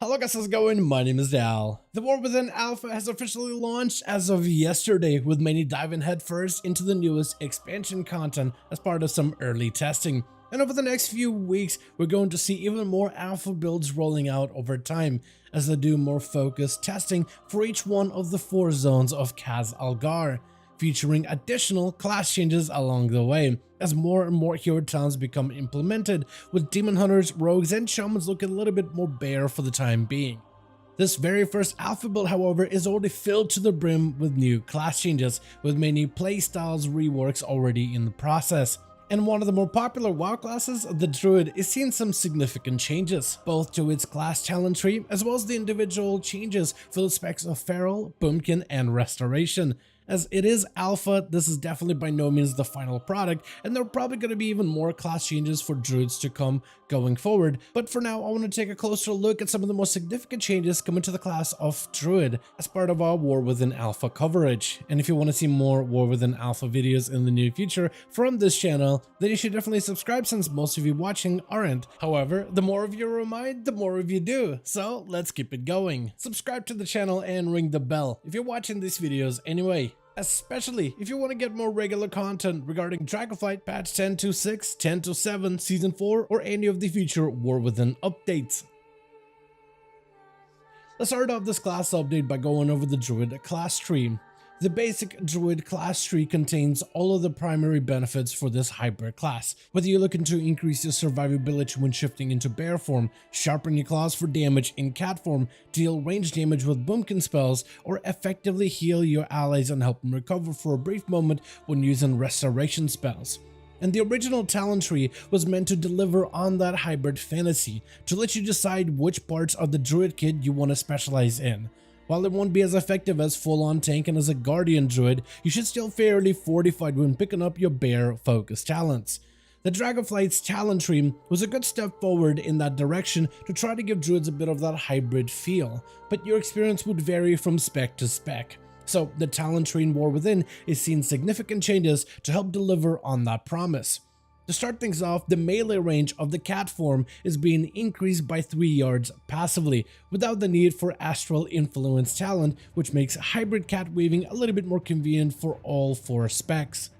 Hello guys, how's it going? My name is Dal. The War Within Alpha has officially launched as of yesterday, with many diving headfirst into the newest expansion content as part of some early testing. And over the next few weeks, we're going to see even more alpha builds rolling out over time, as they do more focused testing for each one of the 4 zones of Kaz Algar, featuring additional class changes along the way, as more and more hero talents become implemented, with demon hunters, rogues, and shamans looking a little bit more bare for the time being. This very first alpha build, however, is already filled to the brim with new class changes, with many playstyles reworks already in the process. And one of the more popular WoW classes, the Druid, is seeing some significant changes, both to its class talent tree, as well as the individual changes for the specs of Feral, Boomkin, and Restoration. As it is alpha, this is definitely by no means the final product, and there are probably going to be even more class changes for druids to come going forward. But for now, I want to take a closer look at some of the most significant changes coming to the class of druid as part of our War Within Alpha coverage. And if you want to see more War Within Alpha videos in the near future from this channel, then you should definitely subscribe, since most of you watching aren't. However, the more of you remind, the more of you do. So let's keep it going. Subscribe to the channel and ring the bell if you're watching these videos anyway, especially if you want to get more regular content regarding Dragonflight patch 10.26, 10.7, Season 4, or any of the future War Within updates. Let's start off this class update by going over the Druid class tree. The basic Druid class tree contains all of the primary benefits for this hybrid class, whether you're looking to increase your survivability when shifting into bear form, sharpen your claws for damage in cat form, deal range damage with boomkin spells, or effectively heal your allies and help them recover for a brief moment when using restoration spells. And the original talent tree was meant to deliver on that hybrid fantasy, to let you decide which parts of the Druid kit you want to specialize in. While it won't be as effective as full-on tank and as a guardian druid, you should still fairly fortified when picking up your bear focus talents. The Dragonflight's talent tree was a good step forward in that direction to try to give druids a bit of that hybrid feel, but your experience would vary from spec to spec. So the talent tree in War Within is seeing significant changes to help deliver on that promise. To start things off, the melee range of the cat form is being increased by 3 yards passively, without the need for astral influence talent, which makes hybrid cat weaving a little bit more convenient for all 4 specs.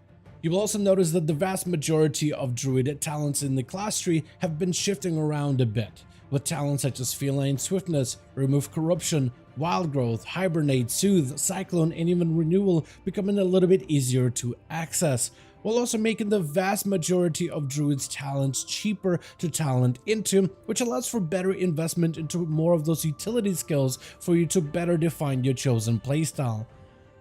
You will also notice that the vast majority of druid talents in the class tree have been shifting around a bit, with talents such as feline swiftness, remove corruption, wild growth, hibernate, soothe, cyclone, and even renewal becoming a little bit easier to access, while also making the vast majority of druids talents cheaper to talent into, which allows for better investment into more of those utility skills for you to better define your chosen playstyle.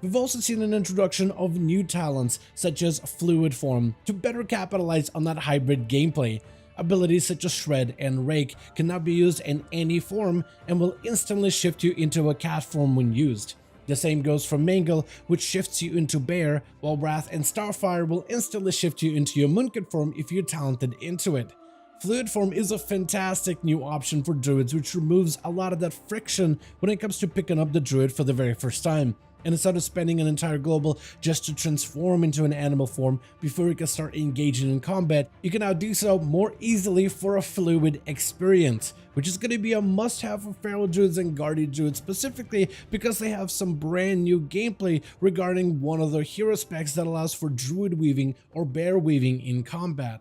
We've also seen an introduction of new talents such as fluid form to better capitalize on that hybrid gameplay. Abilities such as Shred and Rake can now be used in any form and will instantly shift you into a cat form when used. The same goes for Mangle, which shifts you into Bear, while Wrath and Starfire will instantly shift you into your Moonkit form if you're talented into it. Fluid form is a fantastic new option for druids, which removes a lot of that friction when it comes to picking up the druid for the very first time. And instead of spending an entire global just to transform into an animal form before you can start engaging in combat, you can now do so more easily for a fluid experience, which is going to be a must-have for feral druids and guardian druids specifically, because they have some brand new gameplay regarding one of their hero specs that allows for druid weaving or bear weaving in combat.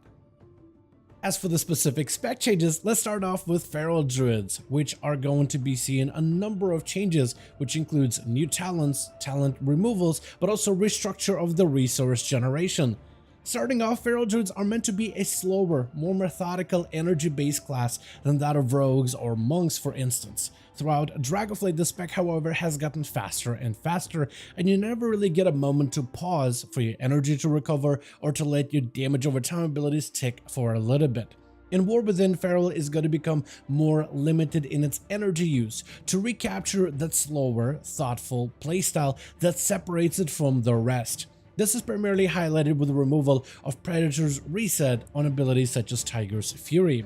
As for the specific spec changes, let's start off with feral druids, which are going to be seeing a number of changes, which includes new talents, talent removals, but also restructure of the resource generation. Starting off, feral druids are meant to be a slower, more methodical energy-based class than that of rogues or monks, for instance. Throughout Dragonflight, the spec, however, has gotten faster and faster, and you never really get a moment to pause for your energy to recover or to let your damage over time abilities tick for a little bit. In War Within, Feral is going to become more limited in its energy use to recapture that slower, thoughtful playstyle that separates it from the rest. This is primarily highlighted with the removal of Predator's reset on abilities such as Tiger's Fury.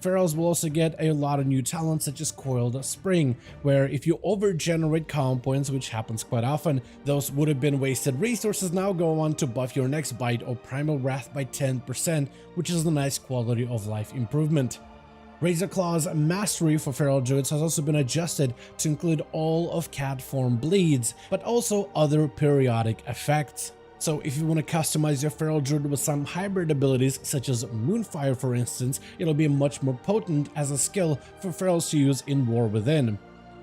Ferals will also get a lot of new talents such as Coiled Spring, where if you over-generate calm points, which happens quite often, those would have been wasted resources now go on to buff your next bite or Primal Wrath by 10%, which is a nice quality of life improvement. Razor Claw's Mastery for Feral Druids has also been adjusted to include all of cat form bleeds, but also other periodic effects. So if you want to customize your Feral Druid with some hybrid abilities such as Moonfire for instance, it'll be much more potent as a skill for Ferals to use in War Within.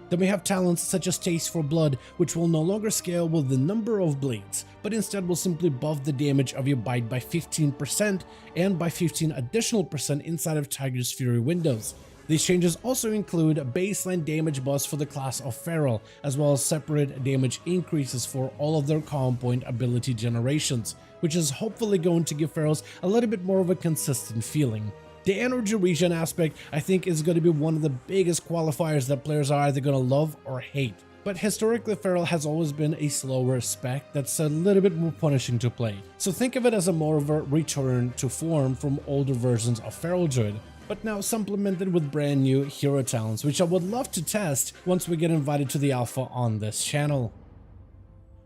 Then we have talents such as Taste for Blood, which will no longer scale with the number of bleeds, but instead will simply buff the damage of your bite by 15% and by 15 additional % inside of Tiger's Fury windows. These changes also include a baseline damage buffs for the class of Feral, as well as separate damage increases for all of their calm point ability generations, which is hopefully going to give Ferals a little bit more of a consistent feeling. The energy regen aspect, I think, is going to be one of the biggest qualifiers that players are either going to love or hate. But historically, Feral has always been a slower spec that's a little bit more punishing to play. So think of it as a more of a return to form from older versions of Feral Druid, but now supplemented with brand new hero talents, which I would love to test once we get invited to the alpha on this channel.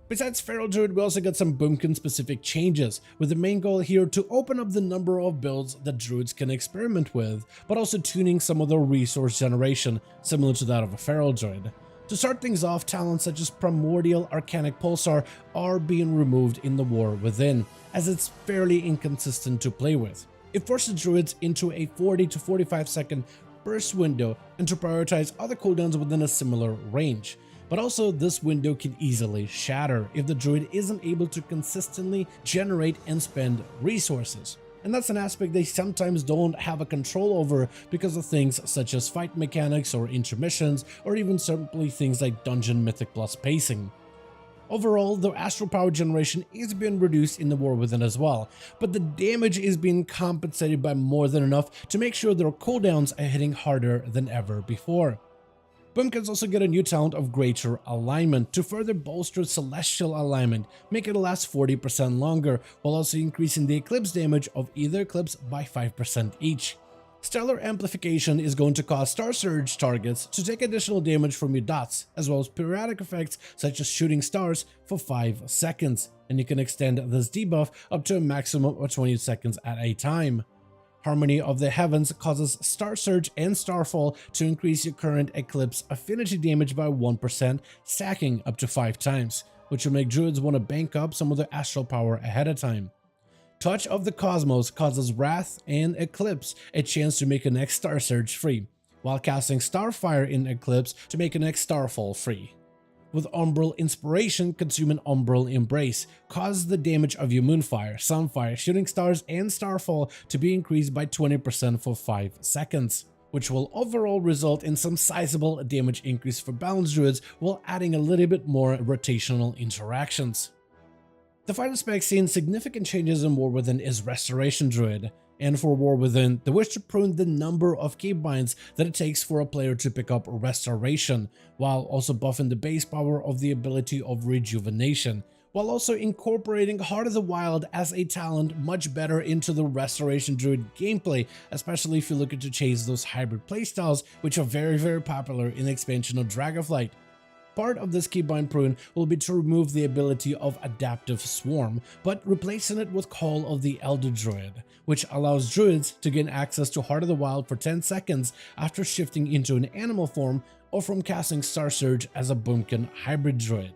Besides Feral Druid, we also got some Boomkin specific changes, with the main goal here to open up the number of builds that Druids can experiment with, but also tuning some of their resource generation, similar to that of a Feral Druid. To start things off, talents such as Primordial Arcanic Pulsar are being removed in the War Within, as it's fairly inconsistent to play with. It forces Druids into a 40 to 45 second burst window and to prioritize other cooldowns within a similar range. But also, this window can easily shatter if the Druid isn't able to consistently generate and spend resources. And that's an aspect they sometimes don't have a control over because of things such as fight mechanics or intermissions, or even simply things like Dungeon Mythic Plus pacing. Overall, the astral power generation is being reduced in the War Within as well, but the damage is being compensated by more than enough to make sure their cooldowns are hitting harder than ever before. Boomkins also get a new talent of Greater Alignment to further bolster Celestial Alignment, make it last 40% longer, while also increasing the Eclipse damage of either Eclipse by 5% each. Stellar Amplification is going to cause Star Surge targets to take additional damage from your dots, as well as periodic effects such as Shooting Stars for 5 seconds, and you can extend this debuff up to a maximum of 20 seconds at a time. Harmony of the Heavens causes Star Surge and Starfall to increase your current Eclipse affinity damage by 1%, stacking up to 5 times, which will make Druids want to bank up some of their astral power ahead of time. Touch of the Cosmos causes Wrath and Eclipse a chance to make a next Star Surge free, while casting Starfire in Eclipse to make a next Starfall free. With Umbral Inspiration, consuming Umbral Embrace causes the damage of your Moonfire, Sunfire, Shooting Stars, and Starfall to be increased by 20% for 5 seconds, which will overall result in some sizable damage increase for Balanced Druids while adding a little bit more rotational interactions. The final spec seeing significant changes in War Within is Restoration Druid, and for War Within, they wish to prune the number of keybinds that it takes for a player to pick up Restoration, while also buffing the base power of the ability of Rejuvenation, while also incorporating Heart of the Wild as a talent much better into the Restoration Druid gameplay, especially if you're looking to chase those hybrid playstyles, which are very popular in the expansion of Dragonflight. Part of this keybind prune will be to remove the ability of Adaptive Swarm, but replacing it with Call of the Elder Druid, which allows Druids to gain access to Heart of the Wild for 10 seconds after shifting into an animal form or from casting Star Surge as a Boomkin hybrid Druid.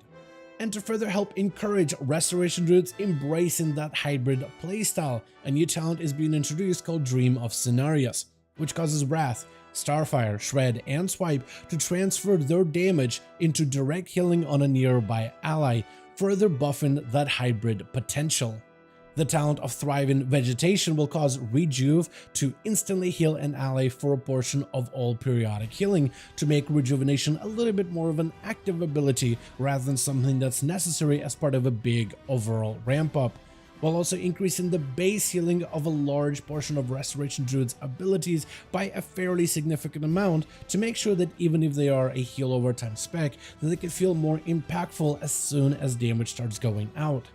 And to further help encourage Restoration Druids embracing that hybrid playstyle, a new talent is being introduced called Dream of Scenarios, which causes Wrath, Starfire, Shred, and Swipe to transfer their damage into direct healing on a nearby ally, further buffing that hybrid potential. The talent of Thriving Vegetation will cause Rejuve to instantly heal an ally for a portion of all periodic healing, to make Rejuvenation a little bit more of an active ability rather than something that's necessary as part of a big overall ramp up, while also increasing the base healing of a large portion of Restoration Druid's abilities by a fairly significant amount to make sure that even if they are a heal over time spec, that they can feel more impactful as soon as damage starts going out.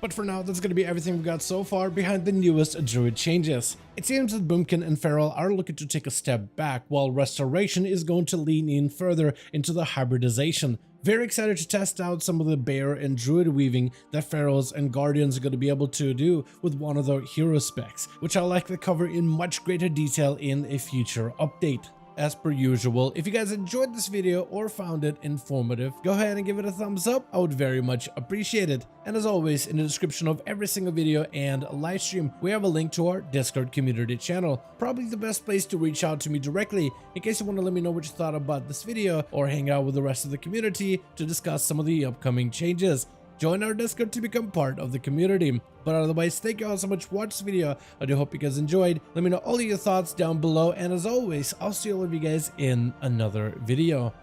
But for now, that's going to be everything we've got so far behind the newest Druid changes. It seems that Boomkin and Feral are looking to take a step back, while Restoration is going to lean in further into the hybridization. Very excited to test out some of the Bear and Druid weaving that Ferals and Guardians are going to be able to do with one of their hero specs, which I'll likely cover in much greater detail in a future update. As per usual, if you guys enjoyed this video or found it informative, go ahead and give it a thumbs up. I would very much appreciate it. And as always, in the description of every single video and live stream, we have a link to our Discord community channel. Probably the best place to reach out to me directly in case you want to let me know what you thought about this video or hang out with the rest of the community to discuss some of the upcoming changes. Join our Discord to become part of the community. But otherwise, thank you all so much for watching this video. I do hope you guys enjoyed. Let me know all of your thoughts down below. And as always, I'll see all of you guys in another video.